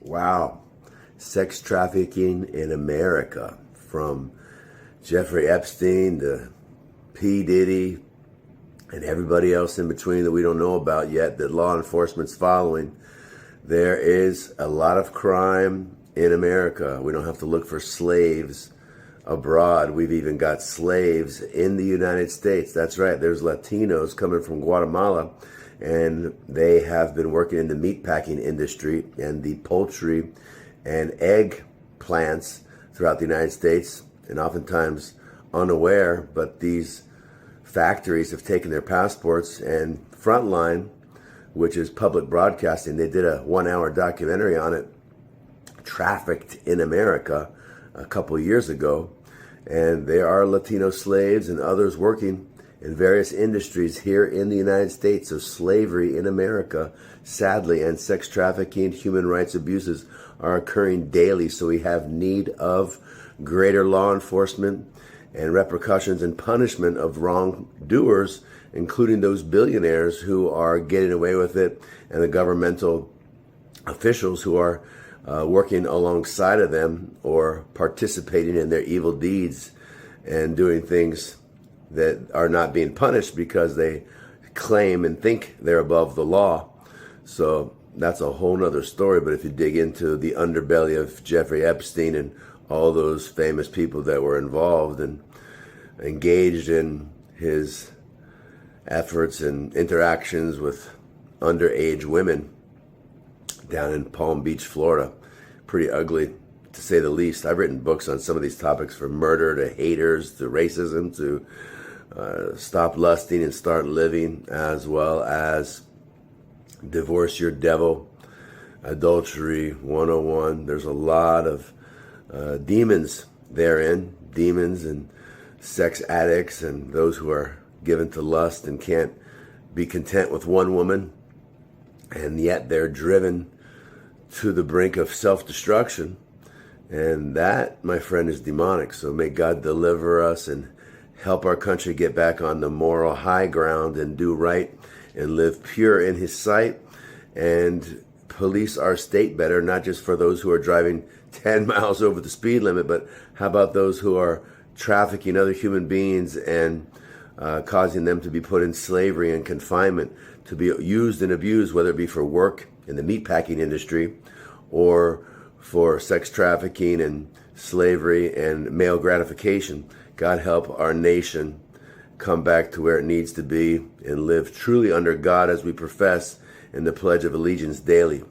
Wow. Sex trafficking in America, from Jeffrey Epstein to P. Diddy and everybody else in between that we don't know about yet that law enforcement's following. There is a lot of crime in America. We don't have to look for slaves abroad. We've even got slaves in the United States. That's right. There's Latinos coming from Guatemala, and they have been working in the meatpacking industry and the poultry and egg plants throughout the United States, and oftentimes unaware, but these factories have taken their passports. And Frontline, which is public broadcasting, they did a 1-hour documentary on it, Trafficked in America, a couple of years ago. And there are Latino slaves and others working in various industries here in the United States. So slavery in America, sadly, and sex trafficking, human rights abuses are occurring daily. So we have need of greater law enforcement and repercussions and punishment of wrongdoers, including those billionaires who are getting away with it, and the governmental officials who are working alongside of them or participating in their evil deeds and doing things that are not being punished because they claim and think they're above the law. So that's a whole nother story. But if you dig into the underbelly of Jeffrey Epstein and all those famous people that were involved and engaged in his efforts and interactions with underage women down in Palm Beach, Florida, pretty ugly to say the least. I've written books on some of these topics, from murder to haters to racism to stop lusting and start living, as well as divorce your devil, adultery 101. There's a lot of demons therein, demons and sex addicts and those who are given to lust and can't be content with one woman, and yet they're driven to the brink of self-destruction. And that, my friend, is demonic. So may God deliver us and help our country get back on the moral high ground and do right and live pure in his sight, and police our state better, not just for those who are driving 10 miles over the speed limit, but how about those who are trafficking other human beings and causing them to be put in slavery and confinement, to be used and abused, whether it be for work in the meatpacking industry or for sex trafficking and slavery and male gratification. God help our nation come back to where it needs to be and live truly under God as we profess in the Pledge of Allegiance daily.